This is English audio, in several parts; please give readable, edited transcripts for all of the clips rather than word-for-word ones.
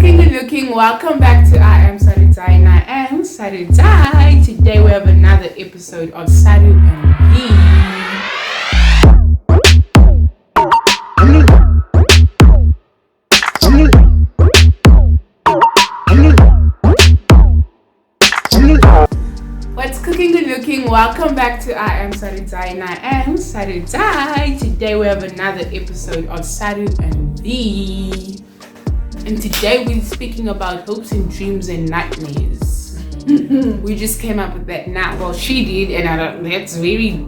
cooking and looking? Welcome back to I Am Saru and I Am Saru. Today we have another episode of Saru and Vee. What's cooking and looking? Welcome back to I Am Saru and I Am Saru. Today we have another episode of Saru and Vee. And today we're speaking about hopes and dreams and nightmares. We just came up with that now. Well, she did, and that's very...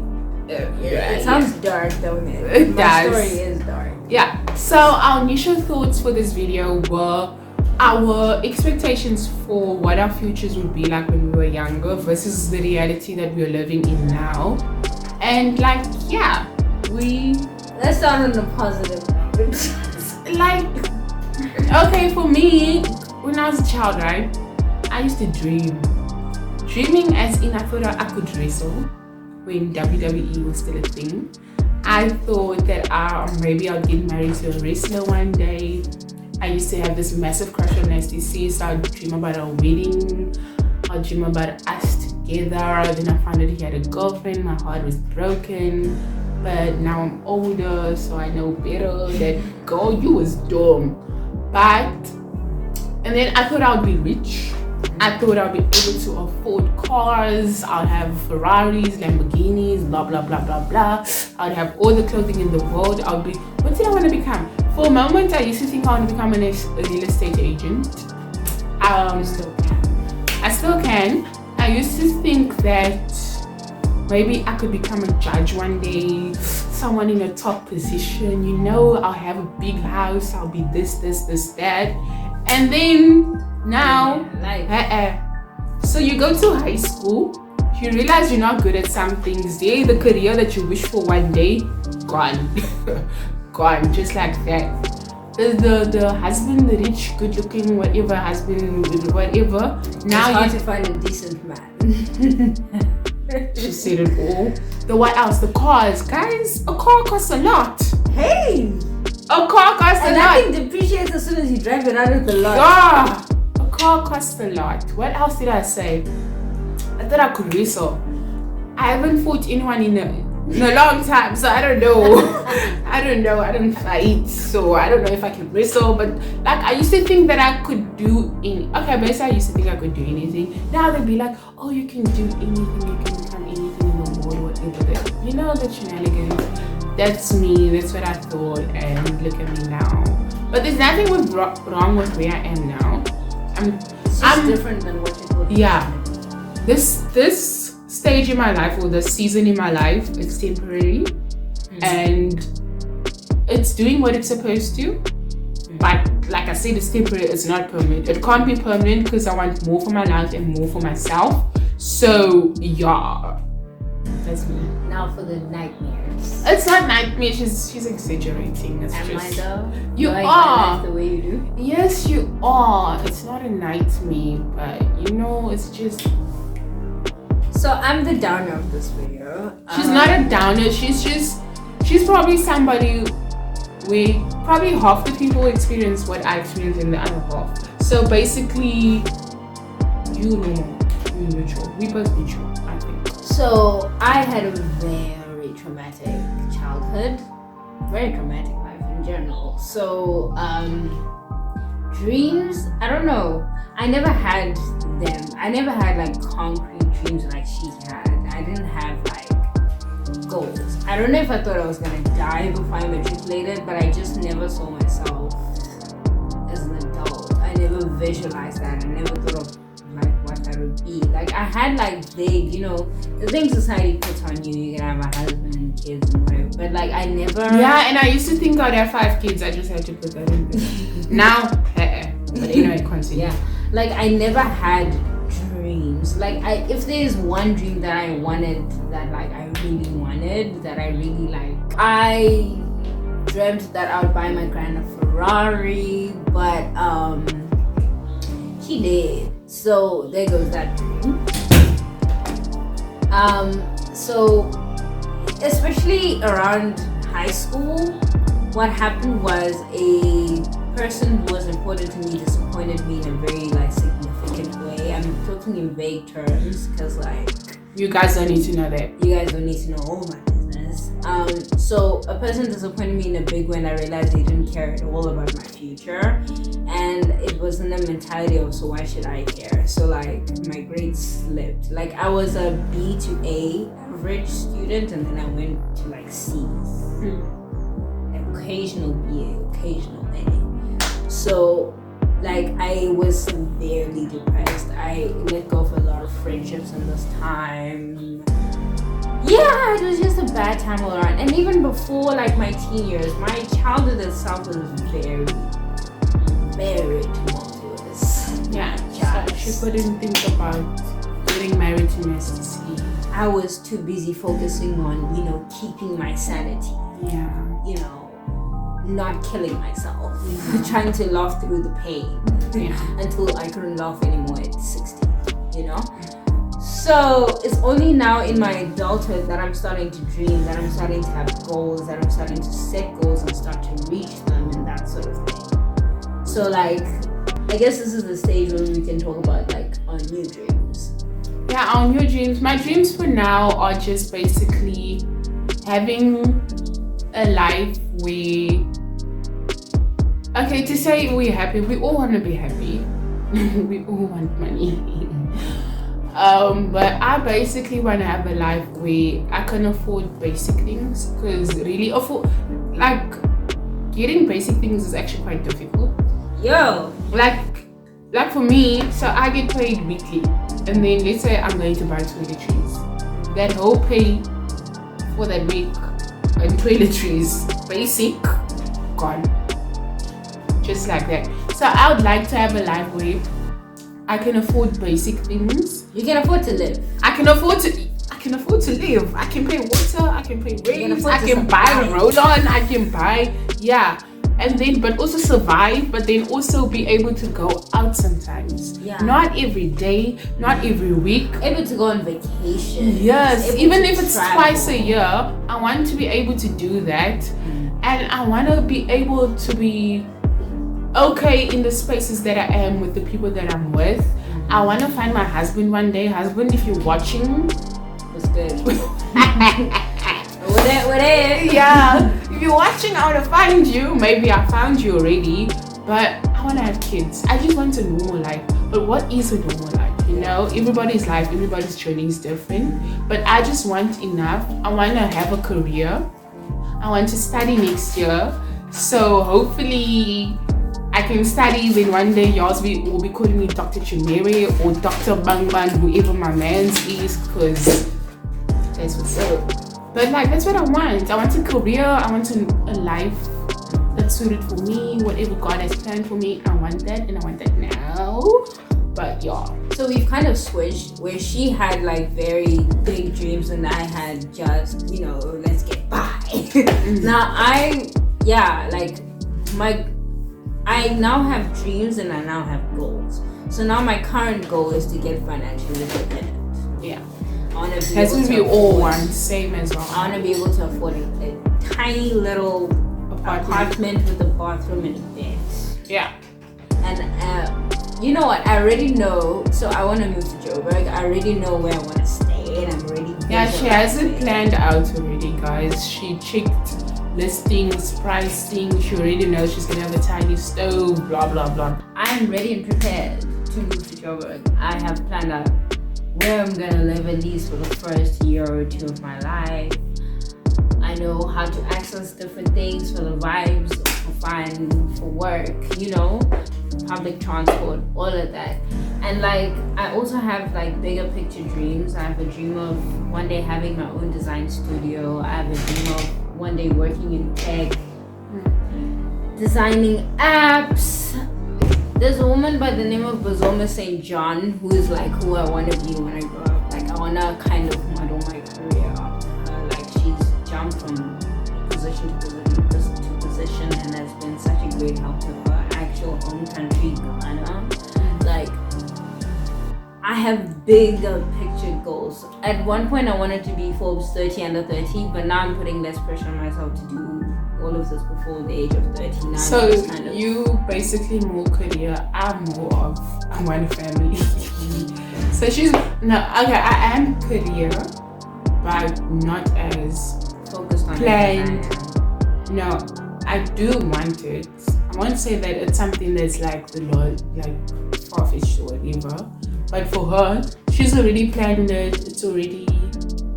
it sounds dark, don't it? It My does. story is dark. Yeah. So our initial thoughts for this video were our expectations for what our futures would be like when we were younger versus the reality that we're living in now. And Let's start on a positive note. Okay, for me, when I was a child, right, I used to dream. Dreaming as in I thought I could wrestle when WWE was still a thing. I thought that maybe I'd get married to a wrestler one day. I used to have this massive crush on STC, so I'd dream about a wedding. I'd dream about us together. Then I found out he had a girlfriend. My heart was broken. But now I'm older, so I know better that, girl, you was dumb. And then I thought I would be rich. I thought I'd be able to afford cars. I'd have Ferraris, Lamborghinis, blah, blah, blah, blah, blah. I'd have all the clothing in the world. What did I want to become? For a moment, I used to think I want to become a real estate agent. I still can. I used to think that maybe I could become a judge one day, someone in a top position, I'll have a big house, I'll be this, that. And then now, so you go to high school, you realize you're not good at some things. The career that you wish for one day, gone. Gone, just like that. The husband, the rich, good looking, whatever husband, whatever. Now it's hard to find a decent man. She said it all. What else? The cars. Guys, a car costs a lot. Hey! A car costs a lot. And that thing depreciates as soon as you drive it out of the lot. Yeah. A car costs a lot. What else did I say? I thought I could wrestle. I haven't fought anyone in a long time, so I don't know. I don't fight, so I don't know if I can wrestle. But I used to think that I could do basically I used to think I could do anything. Now they'd be like, oh, you can do anything, you can become anything in the world, whatever. The shenanigans. That's me, that's what I thought, and look at me now. But there's nothing wrong with where I am now. It's just different than what you thought. Yeah. This stage in my life, or this season in my life, it's temporary, and it's doing what it's supposed to. But like I said, it's temporary, it's not permanent. It can't be permanent because I want more for my life and more for myself. So yeah, that's me. Now for the nightmares. It's not nightmares, she's exaggerating. Am I though? You are. Life the way you do? Yes, you are. It's not a nightmare, but it's just... So I'm the downer of this video. She's not a downer. She's probably somebody where probably half the people experience what I experience in the other half. So basically, you're neutral. We both neutral, I think. So I had a very traumatic childhood, very traumatic life in general. So dreams, I don't know. I never had them. I never had concrete dreams like she had. I didn't have goals. I don't know if I thought I was gonna die before I matriculated, but I just never saw myself as an adult. I never visualized that. I never thought of what that would be. I had vague, the things society puts on you. You can have a husband and kids and whatever. But I never. Yeah, and I used to think I'd have 5 kids. I just had to put that in there. Now, but anyway, continue. Yeah, I never had dreams. If there's one dream that I wanted, that I really wanted, that I really I dreamt that I would buy my grand a Ferrari, but she did. So there goes that dream. So especially around high school, what happened was a person who was important to me disappointed me in a very like significant way. I'm talking in vague terms because like you guys don't need to know that. You guys don't need to know all my business. So a person disappointed me in a big way, and I realized they didn't care at all about my future, and it wasn't a mentality of so why should I care? So like my grades slipped. Like I was a B to A average student, and then I went to like C's. Occasional B, occasional A. So like I was severely depressed. I let go of a lot of friendships in this time. Yeah, it was just a bad time all around. And even before like my teen years, my childhood itself was very, very tumultuous. Yeah, so she couldn't think about getting married to Mr. C. I was too busy focusing on, you know, keeping my sanity. Yeah. You know, not killing myself, trying to laugh through the pain until I couldn't laugh anymore at 16, you know? So it's only now in my adulthood that I'm starting to dream, that I'm starting to have goals, that I'm starting to set goals and start to reach them and that sort of thing. So like, I guess this is the stage where we can talk about like our new dreams. Yeah, our new dreams. My dreams for now are just basically having a life where, okay, to say we're happy, we all want to be happy. We all want money. But I basically want to have a life where I can afford basic things, because really getting basic things is actually quite difficult. Like for me, so I get paid weekly, and then let's say I'm going to buy toiletries. That whole pay for that week and toiletries, basic, gone. Just like that. So I would like to have a life where I can afford basic things. You can afford to live. I can afford to live. I can pay water, I can pay rent, I can buy roll-on, I can buy, and then but also survive, but then also be able to go out sometimes. Not every day, not every week. Able to go on vacation. Yes, even if it's twice a year, I want to be able to do that. And I want to be able to be okay in the spaces that I am with the people that I'm with. I want to find my husband one day. Husband, if you're watching, what's good? What is? Yeah, if you're watching, I want to find you. Maybe I found you already, but I want to have kids. I just want a normal life. But what is a normal life? You know, everybody's life, everybody's journey is different. But I just want enough. I want to have a career. I want to study next year. So hopefully I can study, then one day y'all will be calling me Dr. Chitimira or Dr. Bangban, whoever my man's is, because that's what's up. But like, that's what I want. I want a career, I want a life that's suited for me, whatever God has planned for me. I want that, and I want that now. But yeah. So we've kind of switched, where she had like very big dreams and I had just, you know, let's get by. Now I now have dreams and I now have goals. So now my current goal is to get financially independent. Yeah. I want to be that's what we all want, same as well. I want to be able to afford a tiny little apartment with a bathroom and a bed. Yeah. And you know what? I already know. So I want to move to Joburg. I already know where I want to stay, and I'm already. Yeah, she has it planned out already, guys. She checked listings, pricing. She already knows she's gonna have a tiny stove. Blah blah blah. I'm ready and prepared to move to Joburg. I have planned out where I'm gonna live at least for the first year or two of my life. I know how to access different things for the vibes, for fun, for work, you know, public transport, all of that. And like, I also have like bigger picture dreams. I have a dream of one day having my own design studio. I have a dream of one day working in tech, designing apps. There's a woman by the name of Bazoma St. John who is like who I want to be when I grow up. Like, I want to kind of model my career after her. Like, she's jumped from position to position and has been such a great help to her actual home country, Ghana. Like, I have bigger picture goals. At one point, I wanted to be Forbes 30 under 30, but now I'm putting less pressure on myself to do all of this before the age of 30. Now So you basically more career. I'm more of I want a family. So she's no okay. I am career, but not as focused on planned. No, I do want it. I won't say that it's something that's like the Lord, like far-fetched or whatever. But for her, she's already planned it. It's already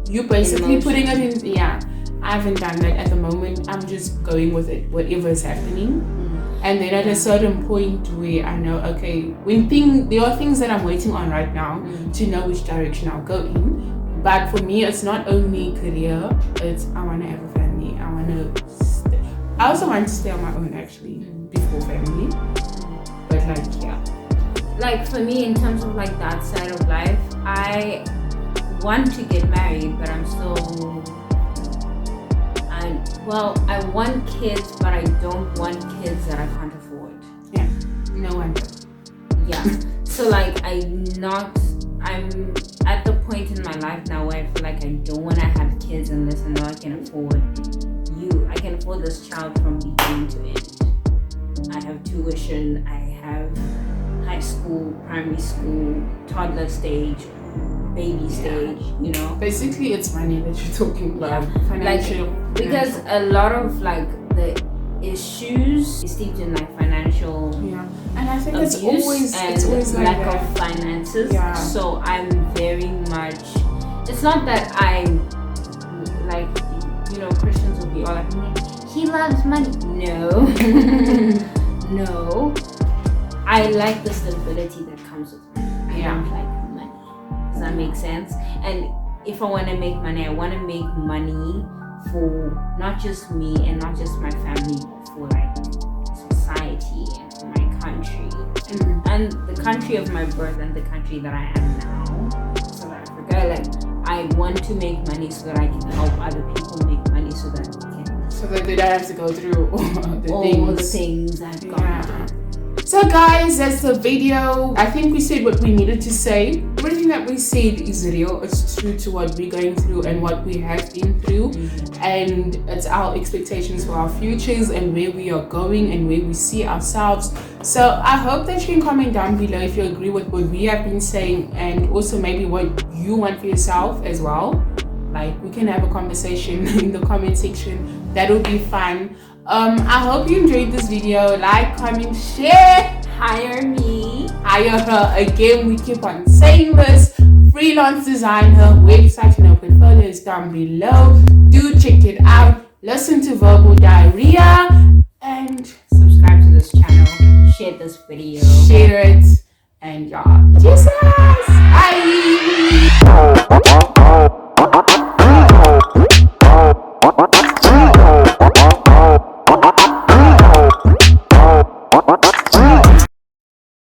you basically putting it in. Yeah, I haven't done that at the moment. I'm just going with it, whatever is happening. And then at a certain point where I know, okay, there are things that I'm waiting on right now to know which direction I'll go in. But for me, it's not only career. It's I want to have a family. I also want to stay on my own actually before family. But like yeah. Like for me, in terms of like that side of life, I want to get married, but I'm still. I want kids, but I don't want kids that I can't afford. Yeah, no wonder. Yeah. So like I'm at the point in my life now where I feel like I don't want to have kids unless I know I can afford this child from beginning to end. I have tuition, I have high school, primary school, toddler stage, baby stage, you know. Basically it's money that you're talking about. Financial. Because a lot of like the issues is steeped in like financial and I think abuse it's always lack like of finances. So I'm very much, it's not that I'm like, you know, Christians will be all like, he loves money. No. No. I like the stability that comes with money. I don't like money. Does that make sense? And if I want to make money, I want to make money for not just me and not just my family, but for like society and for my country and the country of my birth and the country that I am now, South Africa. Like I want to make money so that I can help other people make money so that they don't have to go through all the things I've gone through. So guys, that's the video. I think we said what we needed to say. Everything that we said is real. It's true to what we're going through and what we have been through. And it's our expectations for our futures and where we are going and where we see ourselves. So I hope that you can comment down below if you agree with what we have been saying and also maybe what you want for yourself as well. Like we can have a conversation in the comment section. That would be fun. I hope you enjoyed this video. Like, comment, share. Hire me. Hire her. Again, we keep on saying this. Freelance designer, website and her portfolio is down below. Do check it out. Listen to Verbal Diarrhea and subscribe to this channel. Share this video. Share it. And yeah.